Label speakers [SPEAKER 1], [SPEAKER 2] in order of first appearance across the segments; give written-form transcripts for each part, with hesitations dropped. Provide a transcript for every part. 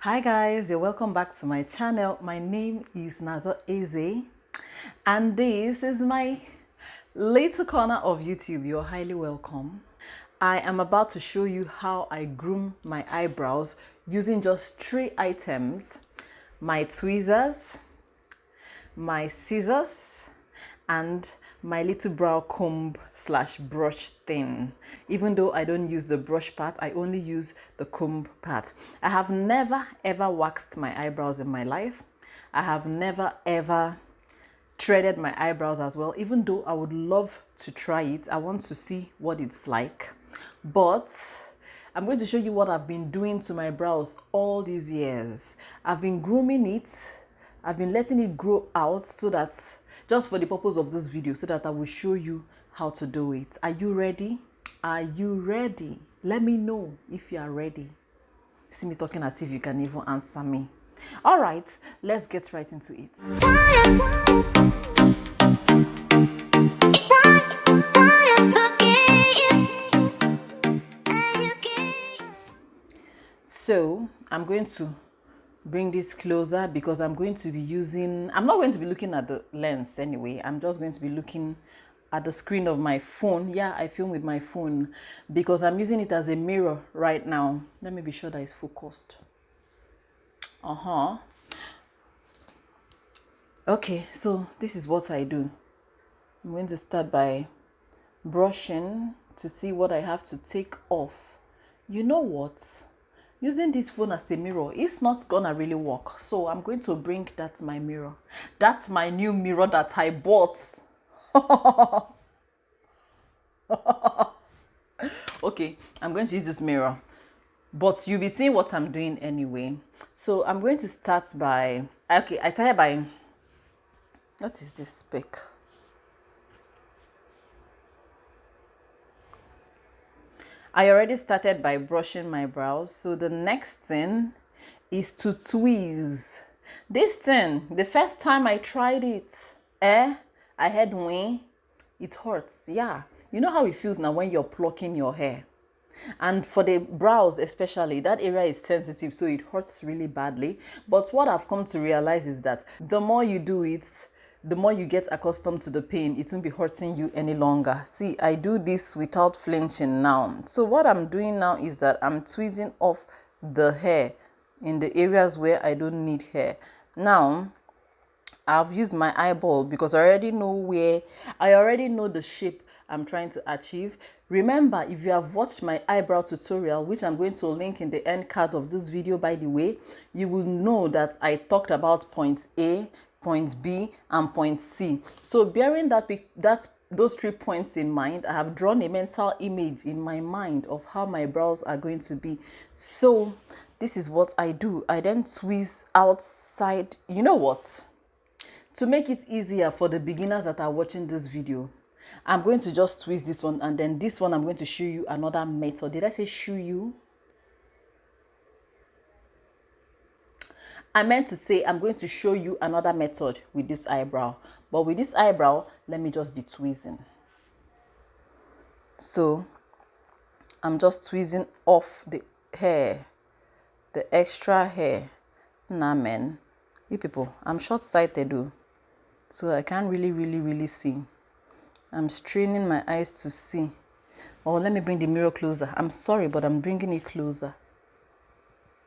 [SPEAKER 1] Hi guys, you're welcome back to my channel. My name is nazor.ezeh and this is my little corner of YouTube. You're highly welcome. I am about to show you how I groom my eyebrows using just 3 items: my tweezers, my scissors, and my little brow comb slash brush thing. Even though I don't use the brush part, I only use the comb part. I have never ever waxed my eyebrows in my life. I have never ever threaded my eyebrows as well, even though I would love to try it. I want to see what it's like. But I'm going to show you what I've been doing to my brows all these years. I've been grooming it. I've been letting it grow out so that, just for the purpose of this video, so that I will show you how to do it. Are you ready? Are you ready? Let me know if you are ready. See me talking as if you can even answer me. All right, let's get right into it. So I'm going to bring this closer because I'm going to be using, I'm not going to be looking at the lens anyway. I'm just going to be looking at the screen of my phone. Yeah, I film with my phone because I'm using it as a mirror right now. Let me be sure that it's focused. Okay, so this is what I do. I'm going to start by brushing to see what I have to take off. You know what? Using this phone as a mirror, it's not gonna really work. So I'm going to bring that my mirror. That's my new mirror that I bought. Okay, I'm going to use this mirror, but you'll be seeing what I'm doing anyway. So I'm going to start by, okay, I started by, what is this speck? I already started by brushing my brows. So the next thing is to tweeze. This thing, the first time I tried it, I had wing. It hurts. Yeah. You know how it feels now when you're plucking your hair. And for the brows especially, that area is sensitive, so it hurts really badly. But what I've come to realize is that the more you do it, the more you get accustomed to the pain, it won't be hurting you any longer. See, I do this without flinching now. So what I'm doing now is that I'm tweezing off the hair in the areas where I don't need hair. Now, I've used my eyeball because I already know the shape I'm trying to achieve. Remember, if you have watched my eyebrow tutorial, which I'm going to link in the end card of this video, by the way, you will know that I talked about point A, point B, and point C. So bearing those 3 points in mind, I have drawn a mental image in my mind of how my brows are going to be. So this is what I do. I then tweeze outside. You know what? To make it easier for the beginners that are watching this video, I'm going to just twist this one, and then this one I'm going to show you another method. Did I say show you? I meant to say I'm going to show you another method with this eyebrow. But with this eyebrow, let me just be tweezing. So I'm just tweezing off the hair, the extra hair. Nah, man. You people, I'm short-sighted though, so I can't really see. I'm straining my eyes to see. Oh, let me bring the mirror closer. I'm sorry, but I'm bringing it closer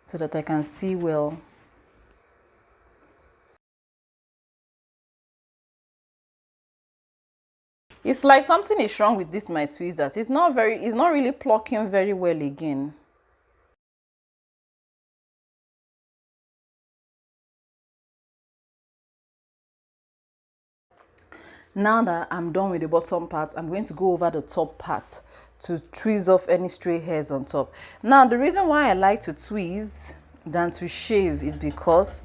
[SPEAKER 1] so that I can see well. It's like something is wrong with this my tweezers. It's not really plucking very well again. Now that I'm done with the bottom part, I'm going to go over the top part to tweeze off any stray hairs on top. Now, the reason why I like to tweeze than to shave is because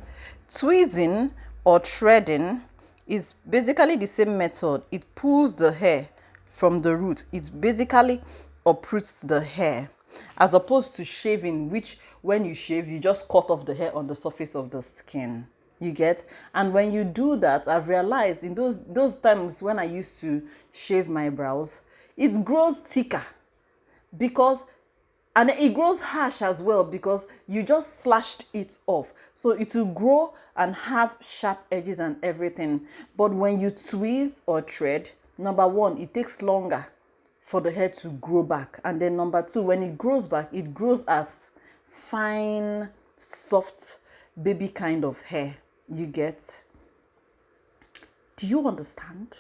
[SPEAKER 1] tweezing or threading is basically the same method. It pulls the hair from the root. It basically uproots the hair, as opposed to shaving, which when you shave, you just cut off the hair on the surface of the skin. You get? And when you do that, I've realized in those times when I used to shave my brows, it grows thicker because And it grows harsh as well because you just slashed it off. So it will grow and have sharp edges and everything. But when you twist or thread, number one, it takes longer for the hair to grow back. And then number two, when it grows back, it grows as fine, soft, baby kind of hair. You get? Do you understand?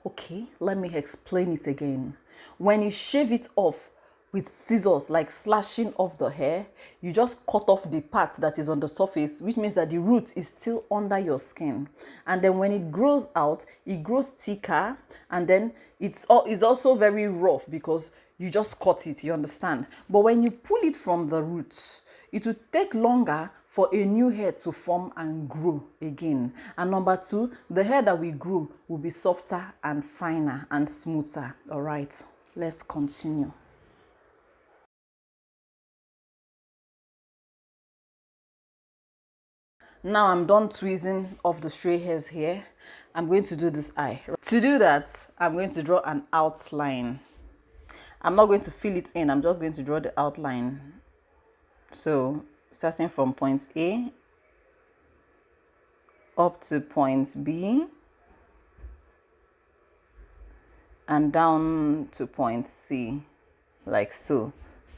[SPEAKER 1] Okay, let me explain it again. When you shave it off with scissors, like slashing off the hair, you just cut off the part that is on the surface, which means that the root is still under your skin. And then when it grows out, it grows thicker, and then it's also very rough because you just cut it, you understand? But when you pull it from the roots, it will take longer for a new hair to form and grow again. And number two, the hair that we grew will be softer and finer and smoother. All right, let's continue. Now I'm done tweezing off the stray hairs here. I'm going to do this eye. To do that, I'm going to draw an outline. I'm not going to fill it in. I'm just going to draw the outline. So starting from point A up to point B and down to point C, like so.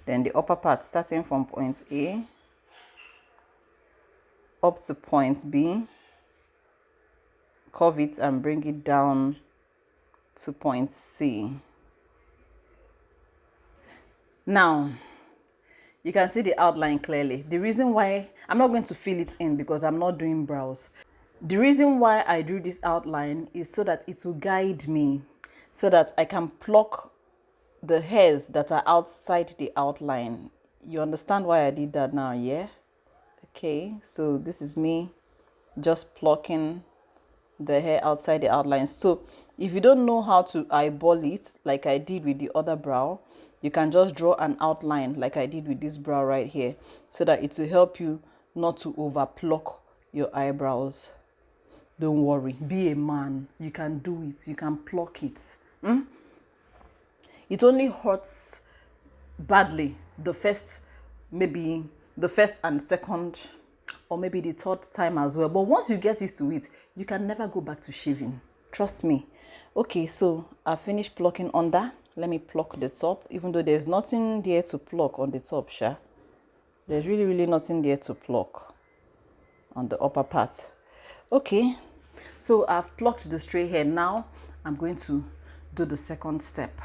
[SPEAKER 1] Then the upper part starting from point A up to point B, curve it and bring it down to point C. Now you can see the outline clearly. The reason why I'm not going to fill it in because I'm not doing brows. The reason why I drew this outline is so that it will guide me, so that I can pluck the hairs that are outside the outline. You understand why I did that now, yeah? Okay, so this is me just plucking the hair outside the outline. So if you don't know how to eyeball it like I did with the other brow, you can just draw an outline like I did with this brow right here, so that it will help you not to over pluck your eyebrows. Don't worry, be a man. You can do it. You can pluck it. It only hurts badly maybe the first and second, or maybe the third time as well. But once you get used to it, you can never go back to shaving. Trust me. Okay, so I finished plucking under. Let me pluck the top, even though there's nothing there to pluck on the top, sha. There's really nothing there to pluck on the upper part. Okay, so I've plucked the stray hair. Now I'm going to do the second step.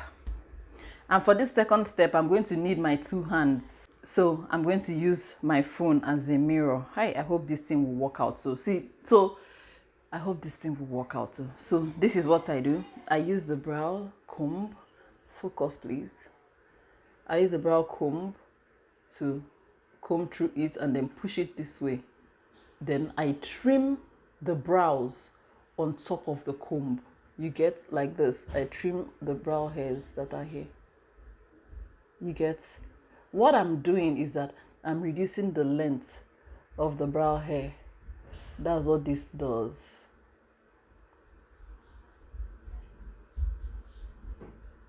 [SPEAKER 1] And for this second step, I'm going to need my two hands. So I'm going to use my phone as a mirror. Hi, I hope this thing will work out. I hope this thing will work out too. So this is what I do. I use the brow comb. Focus, please. I use the brow comb to comb through it and then push it this way. Then I trim the brows on top of the comb. You get, like this. I trim the brow hairs that are here. You get? What I'm doing is that I'm reducing the length of the brow hair. That's what this does.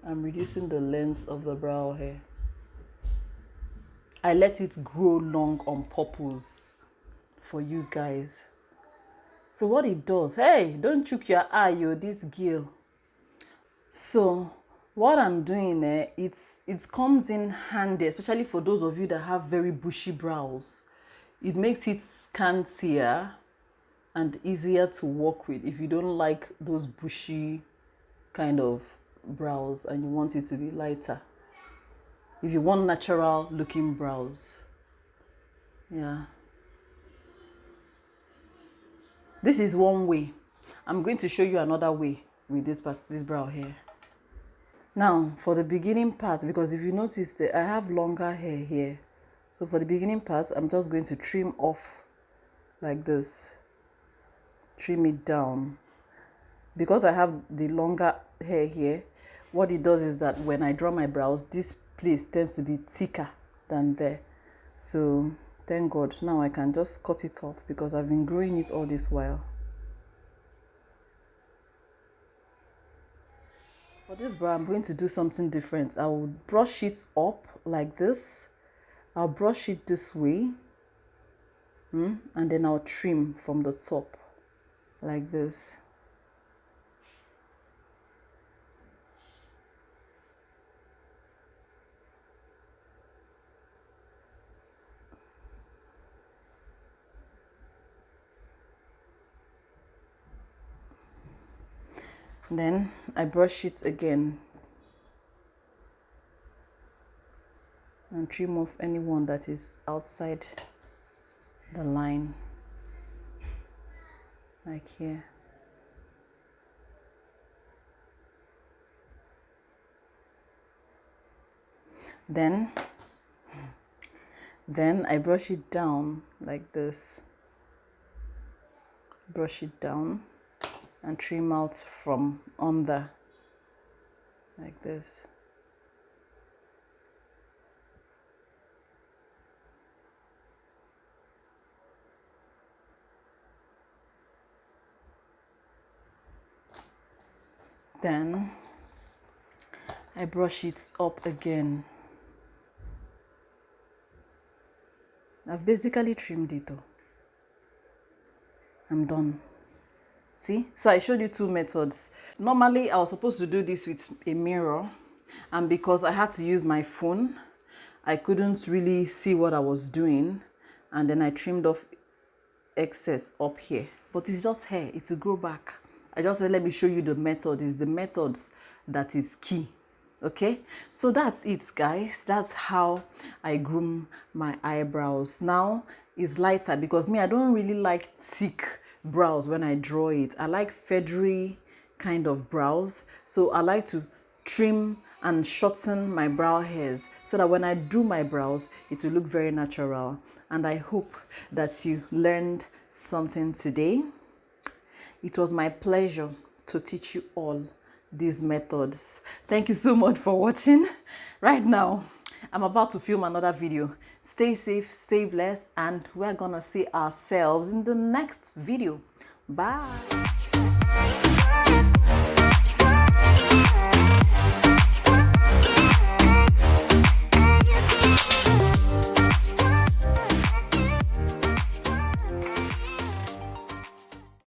[SPEAKER 1] I'm reducing the length of the brow hair. I let it grow long on purpose for you guys. So what it does, hey, don't choke your eye, yo, this girl. So what I'm doing, it comes in handy, especially for those of you that have very bushy brows. It makes it scantier and easier to work with if you don't like those bushy kind of brows and you want it to be lighter. If you want natural looking brows. Yeah. This is one way. I'm going to show you another way with this brow hair. Now, for the beginning part, because if you notice, I have longer hair here. So for the beginning part, I'm just going to trim off like this. Trim it down. Because I have the longer hair here, what it does is that when I draw my brows, this place tends to be thicker than there. So thank God, now I can just cut it off because I've been growing it all this while. For this brow, I'm going to do something different. I will brush it up like this I'll brush it this way, and then I'll trim from the top like this. Then I brush it again and trim off anyone that is outside the line, like here. Then I brush it down like this. Brush it down and trim out from under like this. Then I brush it up again. I've basically trimmed it all. I'm done. See? So I showed you two methods. Normally, I was supposed to do this with a mirror, and because I had to use my phone, I couldn't really see what I was doing, and then I trimmed off excess up here. But it's just hair. It will grow back. I just said, let me show you the method. It's the methods that is key. Okay, so that's it, guys. That's how I groom my eyebrows. Now it's lighter because me, I don't really like thick brows when I draw it. I like feathery kind of brows, so I like to trim and shorten my brow hairs so that when I do my brows, it will look very natural. And I hope that you learned something today. It was my pleasure to teach you all these methods. Thank you so much for watching. Right now, I'm about to film another video. Stay safe, stay blessed, and we're gonna see ourselves in the next video. Bye.